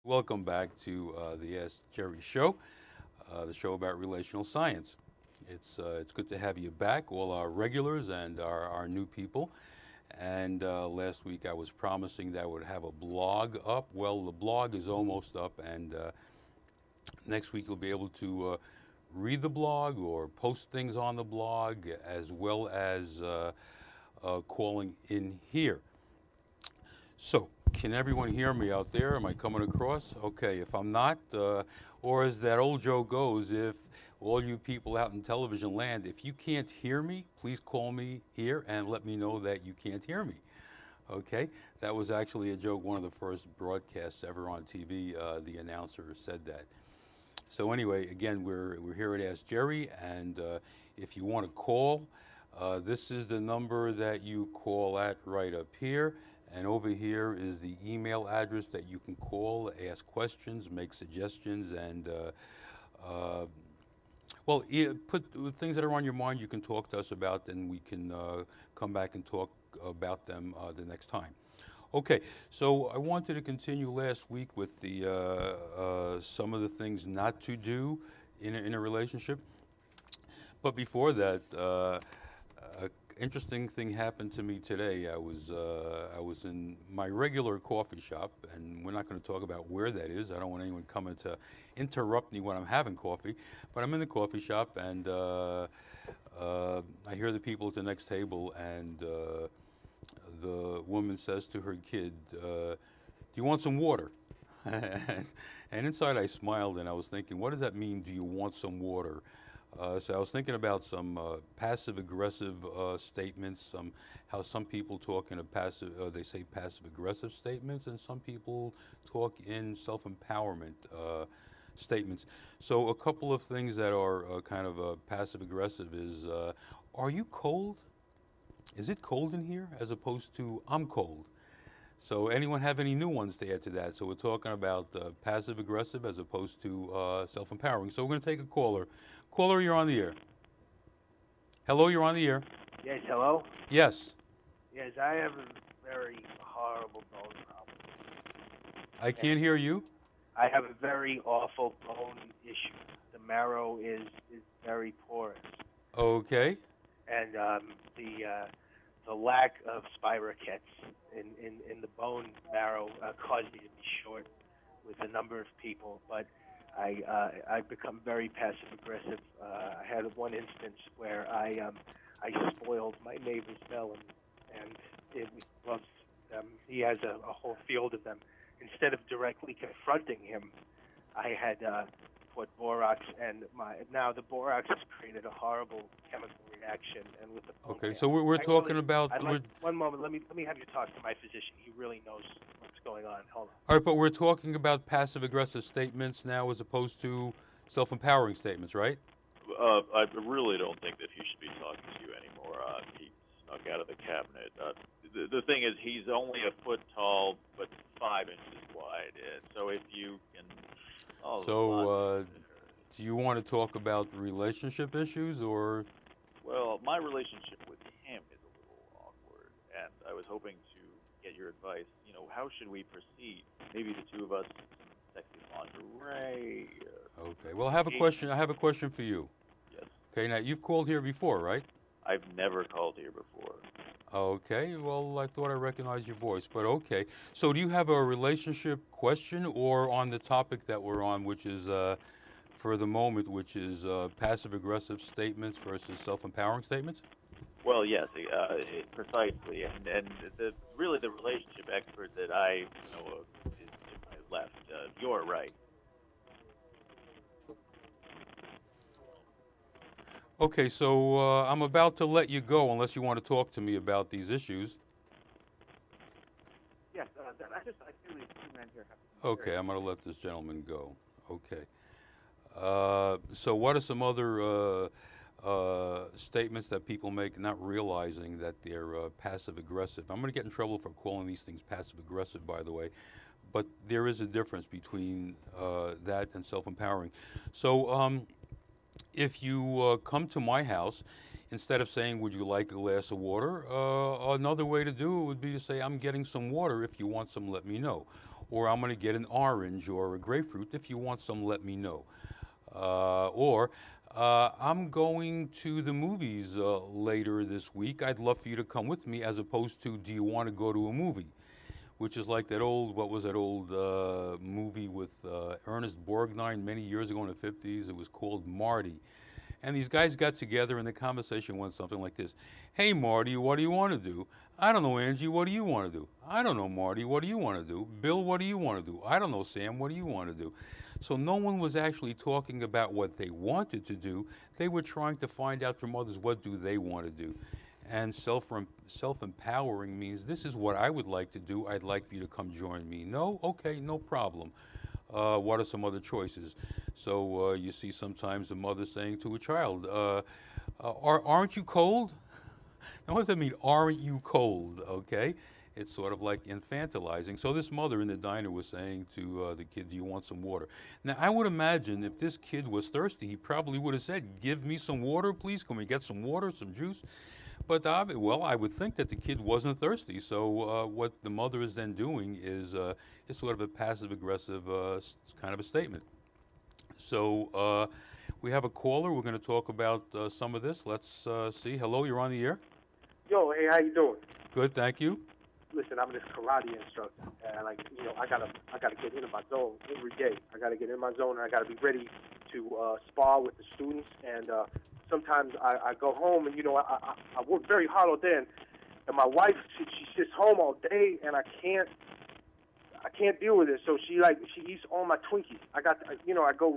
Welcome back to the Ask Jerry Show, the show about relational science. It's good to have you back, all our regulars and our new people. And last week I was promising that I would have a blog up. Well, the blog is almost up, and next week you'll be able to read the blog or post things on the blog, as well as calling in here. So, can everyone hear me out there? Am I coming across? Okay, if I'm not, or as that old joke goes, if all you people out in television land, if you can't hear me, please call me here and let me know that you can't hear me. Okay, that was actually a joke, one of the first broadcasts ever on TV. The announcer said that. So anyway, again, we're here at Ask Jerry, and if you want to call, this is the number that you call at right up here. And over here is the email address that you can call, ask questions, make suggestions, and put things that are on your mind you can talk to us about, and we can come back and talk about them the next time. Okay, so I wanted to continue last week with the some of the things not to do in a relationship. But before that, interesting thing happened to me today. I was in my regular coffee shop, and we're not going to talk about where that is. I don't want anyone coming to interrupt me when I'm having coffee. But I'm in the coffee shop, and I hear the people at the next table, and the woman says to her kid, "Do you want some water?" And inside I smiled, and I was thinking, what does that mean? Do you want some water? So I was thinking about some passive-aggressive statements, how some people talk in they say passive-aggressive statements, and some people talk in self-empowerment statements. So a couple of things that are kind of passive-aggressive is, are you cold? Is it cold in here? As opposed to, I'm cold. So anyone have any new ones to add to that? So we're talking about passive-aggressive as opposed to self-empowering. So we're going to take a caller. Caller, you're on the air. Hello, you're on the air. Yes, hello? Yes. Yes, I have a very horrible bone problem. I can't hear you. I have a very awful bone issue. The marrow is very porous. Okay. And the lack of spirochetes in the bone marrow caused me to be short with a number of people. But I've become very passive-aggressive. I had one instance where I spoiled my neighbor's melon, and it was, he has a whole field of them. Instead of directly confronting him, I had put borax, and now the borax has created a horrible chemical reaction. And with the okay, so we're talking about. One moment, let me have you talk to my physician. He really knows what's going on. Hold on. All right, but we're talking about passive-aggressive statements now as opposed to self-empowering statements, right? I really don't think that he should be talking to you anymore. He snuck out of the cabinet. The thing is, he's only a foot tall, but 5 inches wide. So if you can... do you want to talk about relationship issues, or? Well, my relationship with him is a little awkward, and I was hoping to get your advice. You know, how should we proceed? Maybe the two of us, some sexy lingerie. Okay. Well, I have a question. I have a question for you. Yes. Okay. Now, you've called here before, right? I've never called here before. Okay. Well, I thought I recognized your voice, but okay. So, do you have a relationship question, or on the topic that we're on, which is for the moment, which is passive-aggressive statements versus self-empowering statements? Well, yes, precisely, and really the relationship expert that I know of is to my left. You're right. Okay, so I'm about to let you go unless you want to talk to me about these issues. Yes, I feel these two men here. Okay, I'm going to let this gentleman go. Okay. So what are some other statements that people make not realizing that they're passive-aggressive? I'm going to get in trouble for calling these things passive-aggressive, by the way, but there is a difference between that and self-empowering. So if you come to my house, instead of saying, would you like a glass of water, another way to do it would be to say, I'm getting some water. If you want some, let me know. or I'm going to get an orange or a grapefruit. If you want some, let me know. Or I'm going to the movies later this week. I'd love for you to come with me, as opposed to, do you want to go to a movie? Which is like that old, what was that old movie with Ernest Borgnine many years ago in the 50s? It was called Marty. And these guys got together and the conversation went something like this. Hey, Marty, what do you want to do? I don't know, Angie, what do you want to do? I don't know, Marty, what do you want to do? Bill, what do you want to do? I don't know, Sam, what do you want to do? So no one was actually talking about what they wanted to do. They were trying to find out from others, what do they want to do? And self-empowering means, this is what I would like to do. I'd like for you to come join me. No? Okay, no problem. What are some other choices? So you see sometimes a mother saying to a child, aren't you cold? Now, what does that mean, aren't you cold? Okay? It's sort of like infantilizing. So this mother in the diner was saying to the kid, do you want some water? Now, I would imagine if this kid was thirsty, he probably would have said, give me some water, please. Can we get some water, some juice? But, well, I would think that the kid wasn't thirsty. So what the mother is then doing is sort of a passive-aggressive kind of a statement. So we have a caller. We're going to talk about some of this. Let's see. Hello, you're on the air. Yo, hey, how you doing? Good, thank you. Listen, I'm this karate instructor, and I gotta get into my zone every day. I gotta get in my zone, and I gotta be ready to spar with the students. And sometimes I go home, and I work very hard all day, and my wife she sits home all day, and I can't deal with it. So she eats all my Twinkies. I go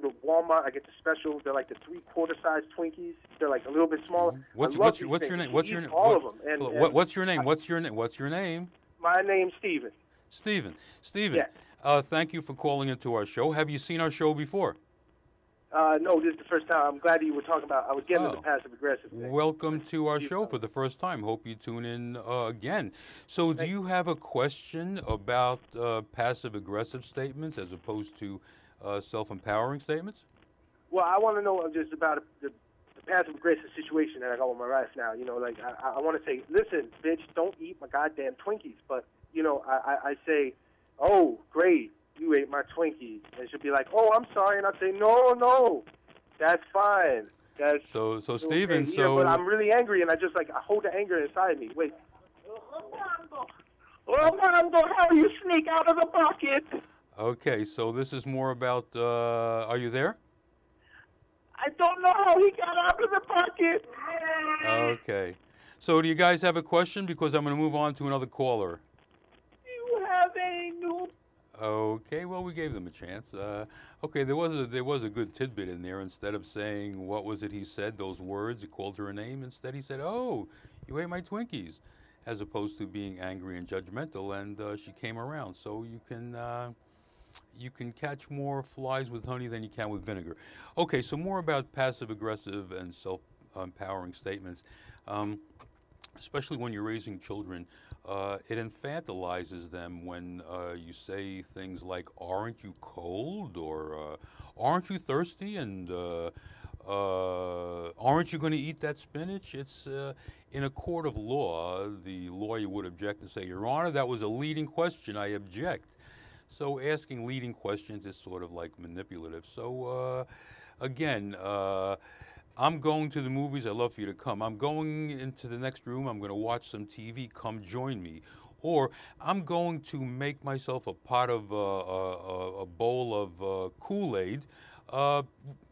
to Walmart. I get the special. They're like the 3/4 size Twinkies. They're like a little bit smaller. What's your name? What's your name? All of them. And what's your name? What's your name? My name's Steven. Steven. Yeah. Thank you for calling into our show. Have you seen our show before? No, this is the first time. I'm glad you were talking about. I was getting into passive aggressive thing. Welcome to our show for the first time. Hope you tune in again. So, do you have a question about passive aggressive statements as opposed to self-empowering statements? Well, I want to know just about the passive aggressive situation that I got with my wife now. I want to say, listen, bitch, don't eat my goddamn Twinkies. But I say, oh, great, you ate my Twinkies, and she'll be like, oh, I'm sorry, and I say, no, that's fine. That's so Steven, okay. so Yeah, but I'm really angry, and I hold the anger inside me. Wait. Orlando, how do you sneak out of the bucket? Okay, so this is more about. Are you there? I don't know how he got out of the bucket. Okay. So do you guys have a question? Because I'm going to move on to another caller. Do you have any new... Okay, well, we gave them a chance. Okay, there was a good tidbit in there. Instead of saying, what was it he said, those words, he called her a name. Instead, he said, oh, you ate my Twinkies, as opposed to being angry and judgmental, and she came around. So you can catch more flies with honey than you can with vinegar. Okay, so more about passive-aggressive and self-empowering statements, especially when you're raising children. It infantilizes them when you say things like, aren't you cold? Or aren't you thirsty? And aren't you going to eat that spinach? It's in a court of law, the lawyer would object and say, Your Honor, that was a leading question. I object. So asking leading questions is sort of like manipulative. So again, I'm going to the movies. I'd love for you to come. I'm going into the next room. I'm going to watch some TV. Come join me. Or I'm going to make myself a pot of a bowl of Kool-Aid.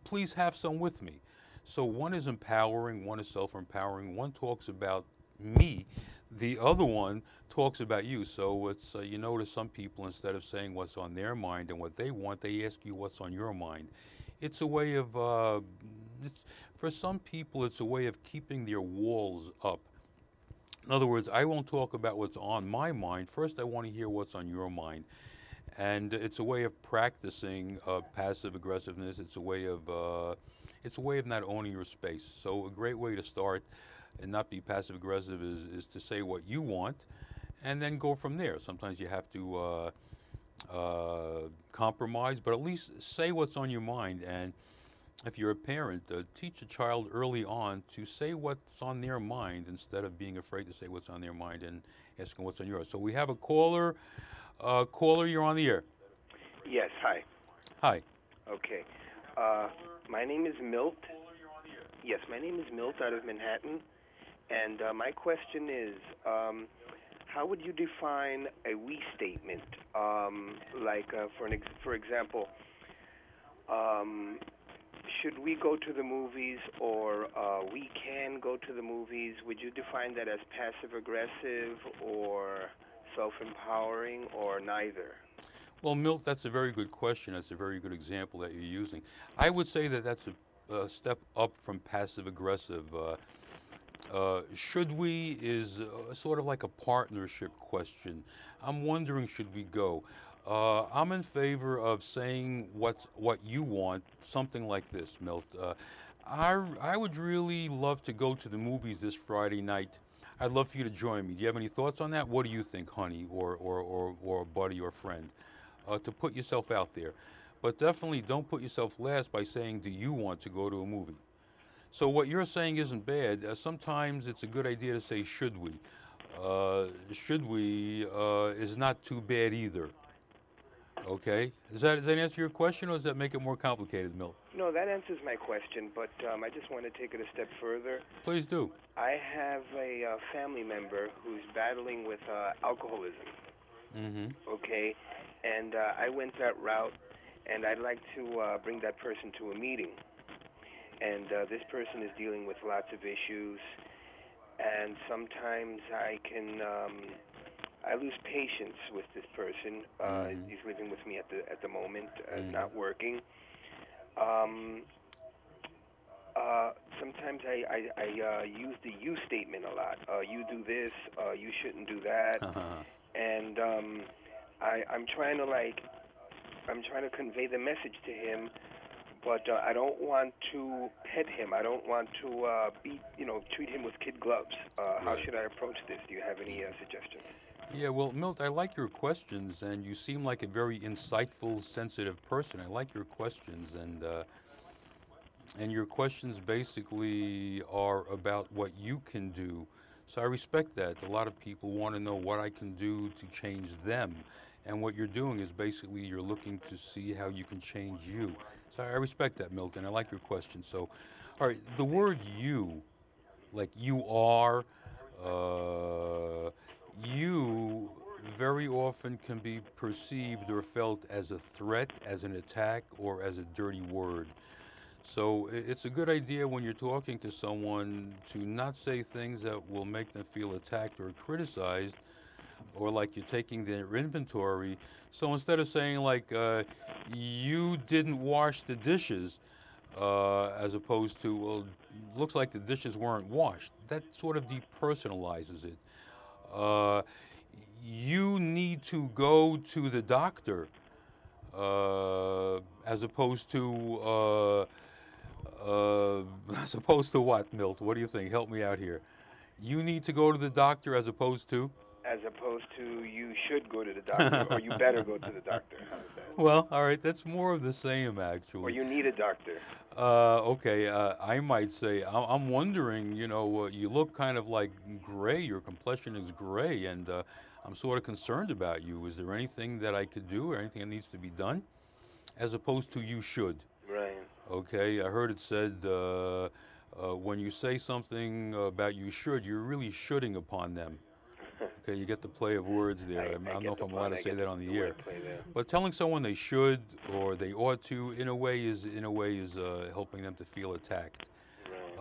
Please have some with me. So one is empowering. One is self-empowering. One talks about me. The other one talks about you. So it's you notice some people, instead of saying what's on their mind and what they want, they ask you what's on your mind. It's a way of for some people, it's a way of keeping their walls up. In other words, I won't talk about what's on my mind. First, I want to hear what's on your mind. And it's a way of practicing passive aggressiveness. It's a way of not owning your space. So a great way to start and not be passive aggressive is to say what you want, and then go from there. Sometimes you have to compromise, but at least say what's on your mind. And if you're a parent, teach a child early on to say what's on their mind instead of being afraid to say what's on their mind and asking what's on yours. So we have a caller. Caller, you're on the air. Yes, hi. Hi. Okay. My name is Milt. Yes, my name is Milt out of Manhattan. And my question is, how would you define a we statement? For example, should we go to the movies or we can go to the movies? Would you define that as passive-aggressive or self-empowering or neither? Well, Milt, that's a very good question. That's a very good example that you're using. I would say that that's a step up from passive-aggressive. Should we is sort of like a partnership question. I'm wondering, should we go? I'm in favor of saying what you want, something like this, Milt. I would really love to go to the movies this Friday night. I'd love for you to join me. Do you have any thoughts on that? What do you think, honey, or a buddy or friend? To put yourself out there. But definitely don't put yourself last by saying, do you want to go to a movie? So what you're saying isn't bad. Sometimes it's a good idea to say, should we? Should we is not too bad either. Okay? Does that answer your question, or does that make it more complicated, Milt? No, that answers my question, but I just want to take it a step further. Please do. I have a family member who's battling with alcoholism. Mm-hmm. Okay? And I went that route, and I'd like to bring that person to a meeting. And this person is dealing with lots of issues, and sometimes I lose patience with this person. He's living with me at the moment, not working. Sometimes I use the you statement a lot. You do this, you shouldn't do that, and I'm trying to convey the message to him, but I don't want to pet him. I don't want to treat him with kid gloves. How should I approach this? Do you have any suggestions? Yeah, well, Milt, I like your questions, and you seem like a very insightful, sensitive person. I like your questions, and your questions basically are about what you can do. So I respect that. A lot of people want to know what I can do to change them. And what you're doing is basically you're looking to see how you can change you. So I respect that, Milton. I like your question. So, all right, the word you, like you are, you very often can be perceived or felt as a threat, as an attack, or as a dirty word. So it's a good idea when you're talking to someone to not say things that will make them feel attacked or criticized, or like you're taking their inventory. So instead of saying like, you didn't wash the dishes, as opposed to, well, looks like the dishes weren't washed, that sort of depersonalizes it. You need to go to the doctor, as opposed to, as opposed to what, Milt? What do you think? Help me out here. You need to go to the doctor as opposed to? As opposed to you should go to the doctor, or you better go to the doctor. How's that? Well, all right, that's more of the same, actually. Or you need a doctor. Okay, I might say, I'm wondering, you look kind of like gray, your complexion is gray, and I'm sort of concerned about you. Is there anything that I could do or anything that needs to be done? As opposed to you should. Right. Okay, I heard it said when you say something about you should, you're really shoulding upon them. Okay, you get the play of words there. I don't know if I'm allowed to say that on the air. But telling someone they should or they ought to, in a way, is helping them to feel attacked. Right.